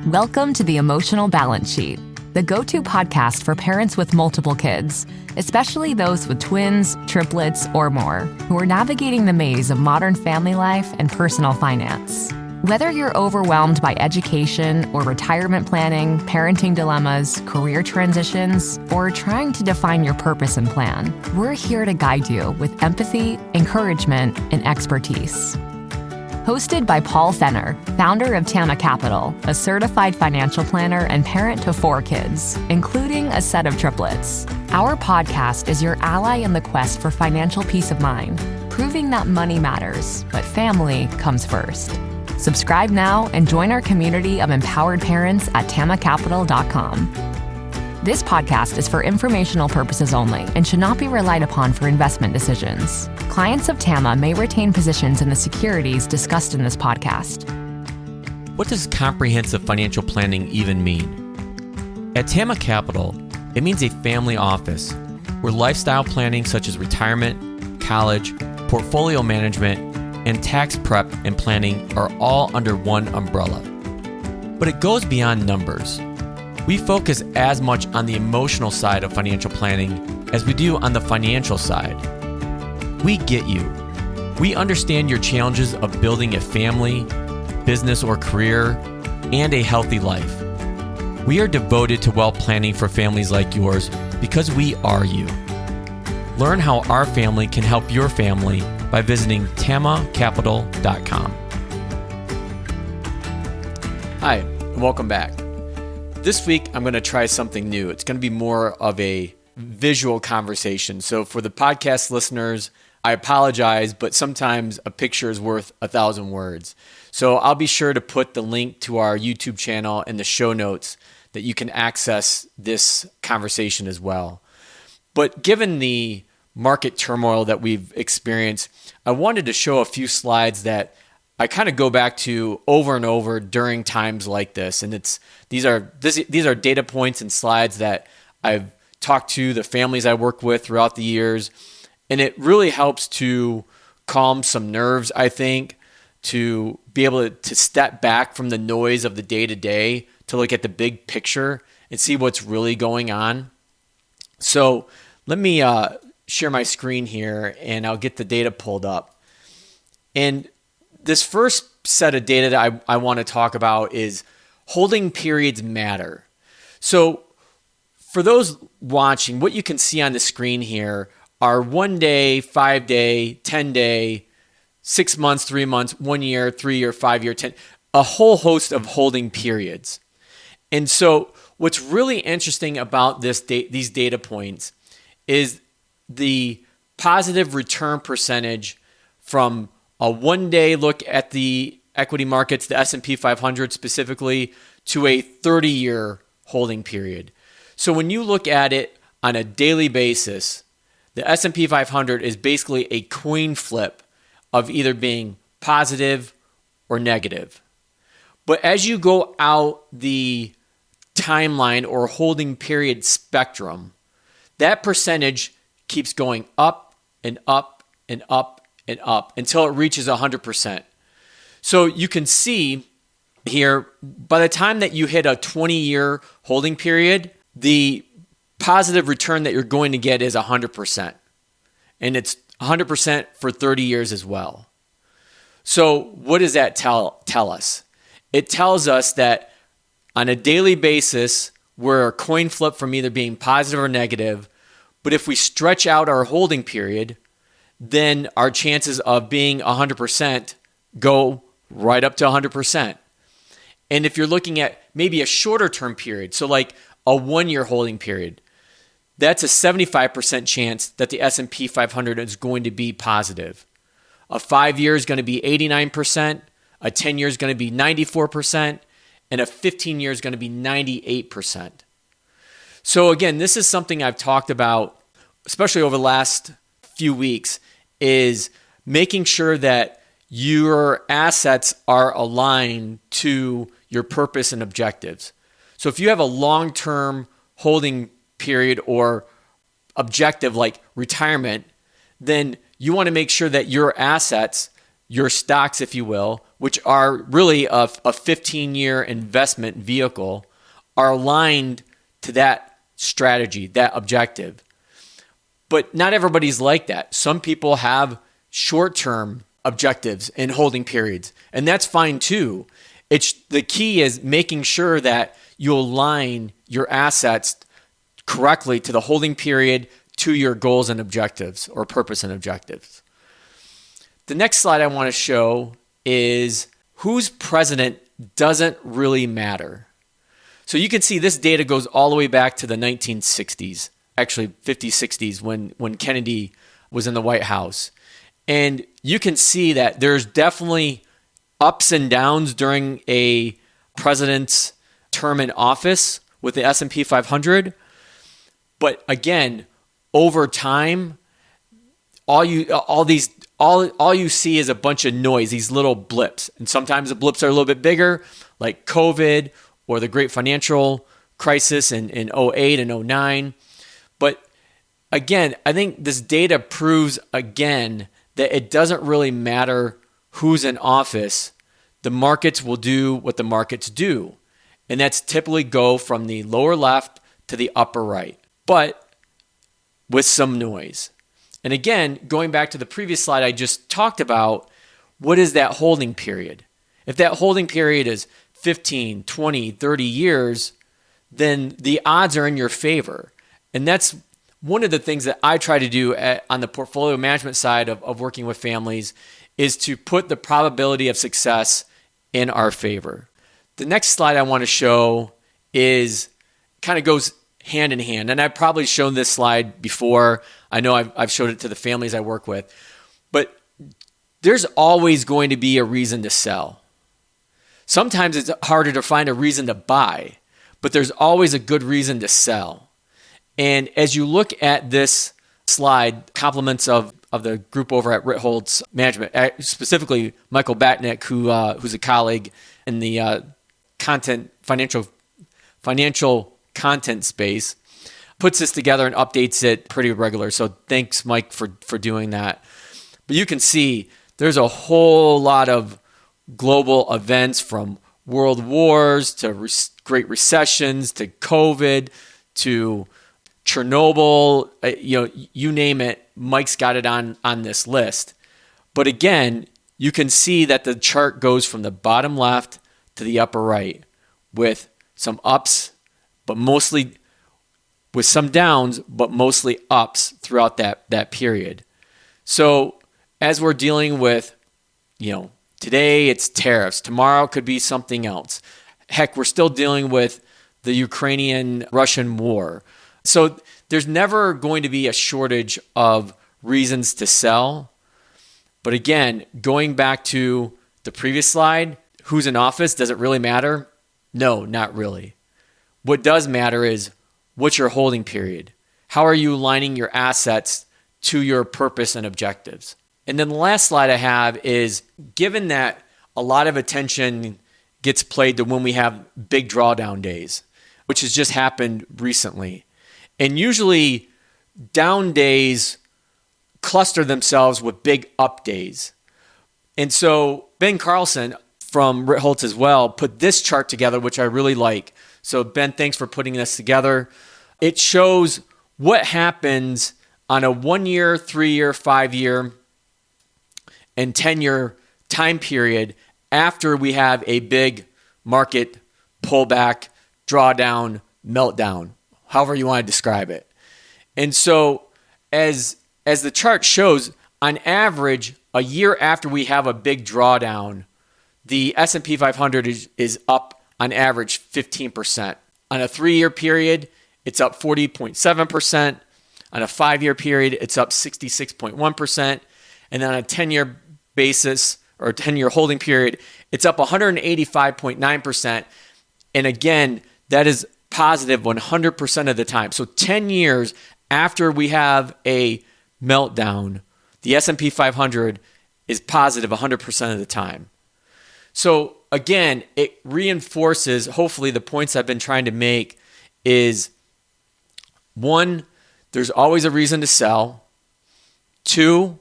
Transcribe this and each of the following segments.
Welcome to the Emotional Balance Sheet, the go-to podcast for parents with multiple kids, especially those with twins, triplets, or more, who are navigating the maze of modern family life and personal finance. Whether you're overwhelmed by education or retirement planning, parenting dilemmas, career transitions, or trying to define your purpose and plan, we're here to guide you with empathy, encouragement, and expertise. Hosted by Paul Fenner, founder of Tama Capital, a certified financial planner and parent to 4 kids, including a set of triplets. Our podcast is your ally in the quest for financial peace of mind, proving that money matters, but family comes first. Subscribe now and join our community of empowered parents at tamacapital.com. This podcast is for informational purposes only and should not be relied upon for investment decisions. Clients of Tama may retain positions in the securities discussed in this podcast. What does comprehensive financial planning even mean? At Tama Capital, it means a family office where lifestyle planning such as retirement, college, portfolio management, and tax prep and planning are all under one umbrella. But it goes beyond numbers. We focus as much on the emotional side of financial planning as we do on the financial side. We get you. We understand your challenges of building a family, business or career, and a healthy life. We are devoted to wealth planning for families like yours because we are you. Learn how our family can help your family by visiting tamacapital.com. Hi, and welcome back. This week, I'm going to try something new. It's going to be more of a visual conversation. So for the podcast listeners, I apologize, but sometimes a picture is worth 1,000 words. So I'll be sure to put the link to our YouTube channel in the show notes that you can access this conversation as well. But given the market turmoil that we've experienced, I wanted to show a few slides that I kind of go back to over and over during times like this. And these are data points and slides that I've talked to the families I work with throughout the years. And it really helps to calm some nerves, I think, to be able to step back from the noise of the day-to-day to look at the big picture and see what's really going on. So let me share my screen here and I'll get the data pulled up. And this first set of data that I want to talk about is holding periods matter. So for those watching, what you can see on the screen here are 1 day, 5 day, 10 day, 6 months, 3 months, 1 year, 3 year, 5 year, 10, a whole host of holding periods. And so what's really interesting about these data points is the positive return percentage from a 1 day look at the equity markets, the S&P 500 specifically, to a 30-year holding period. So when you look at it on a daily basis, the S&P 500 is basically a coin flip of either being positive or negative. But as you go out the timeline or holding period spectrum, that percentage keeps going up and up and up and up until it reaches 100%. So you can see here, by the time that you hit a 20-year holding period, the positive return that you're going to get is 100%. And it's 100% for 30 years as well. So what does that tell us? It tells us that on a daily basis, we're a coin flip from either being positive or negative. But if we stretch out our holding period, then our chances of being 100% go right up to 100%. And if you're looking at maybe a shorter term period, so like a 1 year holding period, that's a 75% chance that the S&P 500 is going to be positive. A 5 year is going to be 89%, a 10 year is going to be 94%, and a 15 year is going to be 98%. So again, this is something I've talked about, especially over the last few weeks, is making sure that your assets are aligned to your purpose and objectives. So if you have a long-term holding period or objective like retirement, then you want to make sure that your assets, your stocks, if you will, which are really a 15-year investment vehicle, are aligned to that strategy, that objective. But not everybody's like that. Some people have short-term objectives and holding periods, and that's fine too. The key is making sure that you align your assets correctly to the holding period, to your goals and objectives, or purpose and objectives. The next slide I want to show is who's president doesn't really matter. So you can see this data goes all the way back to the 1960s, actually 50s, 60s, when Kennedy was in the White House. And you can see that there's definitely ups and downs during a president's term in office with the S&P 500. But again, over time, all you see is a bunch of noise, these little blips. And sometimes the blips are a little bit bigger, like COVID or the great financial crisis in 08 and 09. But again, I think this data proves again that it doesn't really matter who's in office. The markets will do what the markets do. And that's typically go from the lower left to the upper right, but with some noise. And again, going back to the previous slide I just talked about, what is that holding period? If that holding period is 15, 20, 30 years, then the odds are in your favor. And that's one of the things that I try to do on the portfolio management side of working with families is to put the probability of success in our favor. The next slide I want to show is kind of goes hand in hand. And I've probably shown this slide before. I know I've showed it to the families I work with. But there's always going to be a reason to sell. Sometimes it's harder to find a reason to buy, but there's always a good reason to sell. And as you look at this slide, compliments of the group over at Ritholtz Management, specifically Michael Batnick, who's a colleague in the financial content space, puts this together and updates it pretty regular. So thanks, Mike, for doing that. But you can see there's a whole lot of global events, from world wars to great recessions to COVID to Chernobyl, you name it, Mike's got it on this list. But again, you can see that the chart goes from the bottom left to the upper right with some ups, but mostly with some downs, but mostly ups throughout that period. So as we're dealing with, today it's tariffs, tomorrow could be something else. Heck, we're still dealing with the Ukrainian-Russian war. So there's never going to be a shortage of reasons to sell. But again, going back to the previous slide, who's in office, does it really matter? No, not really. What does matter is what's your holding period? How are you aligning your assets to your purpose and objectives? And then the last slide I have is, given that a lot of attention gets played to when we have big drawdown days, which has just happened recently. And usually down days cluster themselves with big up days. And so Ben Carlson from Ritholtz as well put this chart together, which I really like. So Ben, thanks for putting this together. It shows what happens on a 1 year, 3 year, 5 year, and 10-year time period after we have a big market pullback, drawdown, meltdown, however you want to describe it. And so as the chart shows, on average, a year after we have a big drawdown, the S&P 500 is up on average 15%. On a 3-year period, it's up 40.7%. On a 5-year period, it's up 66.1%. And then on a 10-year basis, or 10-year holding period, it's up 185.9%. And again, that is positive 100% of the time. So 10 years after we have a meltdown, the S&P 500 is positive 100% of the time. So again, it reinforces, hopefully, the points I've been trying to make is, 1, there's always a reason to sell. 2,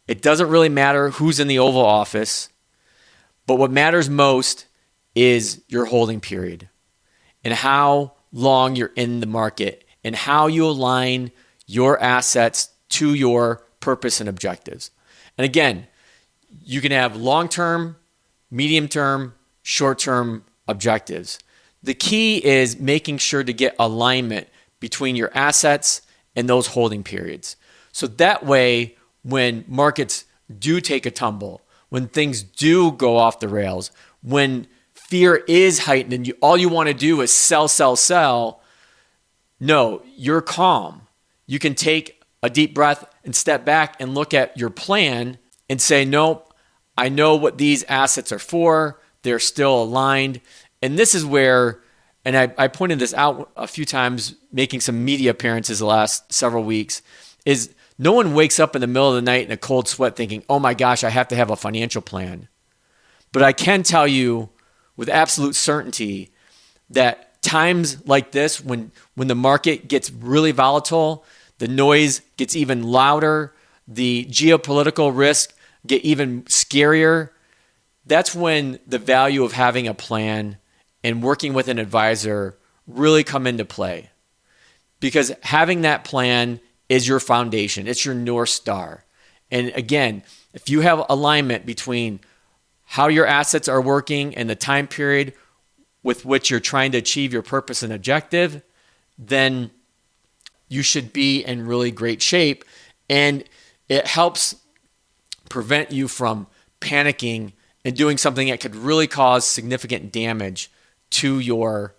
It doesn't really matter who's in the Oval Office, but what matters most is your holding period and how long you're in the market and how you align your assets to your purpose and objectives. And again, you can have long-term, medium-term, short-term objectives. The key is making sure to get alignment between your assets and those holding periods. So that way, when markets do take a tumble, when things do go off the rails, when fear is heightened and all you want to do is sell, sell, sell, no, you're calm. You can take a deep breath and step back and look at your plan and say, nope, I know what these assets are for. They're still aligned. And this is where, and I pointed this out a few times, making some media appearances the last several weeks, is no one wakes up in the middle of the night in a cold sweat thinking, oh my gosh, I have to have a financial plan. But I can tell you with absolute certainty that times like this, when the market gets really volatile, the noise gets even louder, the geopolitical risk get even scarier, that's when the value of having a plan and working with an advisor really come into play. Because having that plan is your foundation. It's your North Star. And again, if you have alignment between how your assets are working and the time period with which you're trying to achieve your purpose and objective, then you should be in really great shape. And it helps prevent you from panicking and doing something that could really cause significant damage to your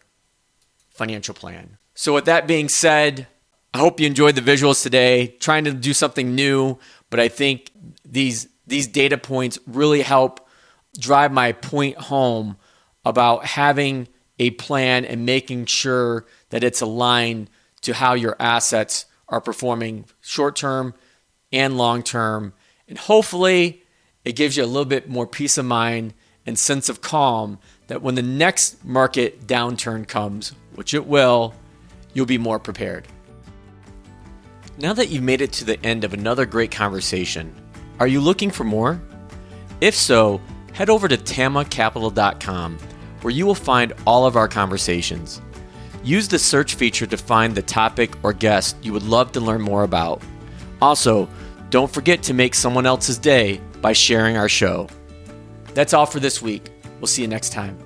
financial plan. So with that being said, I hope you enjoyed the visuals today, trying to do something new, but I think these data points really help drive my point home about having a plan and making sure that it's aligned to how your assets are performing short-term and long-term. And hopefully it gives you a little bit more peace of mind and sense of calm that when the next market downturn comes, which it will, you'll be more prepared. Now that you've made it to the end of another great conversation, are you looking for more? If so, head over to tamacapital.com where you will find all of our conversations. Use the search feature to find the topic or guest you would love to learn more about. Also, don't forget to make someone else's day by sharing our show. That's all for this week. We'll see you next time.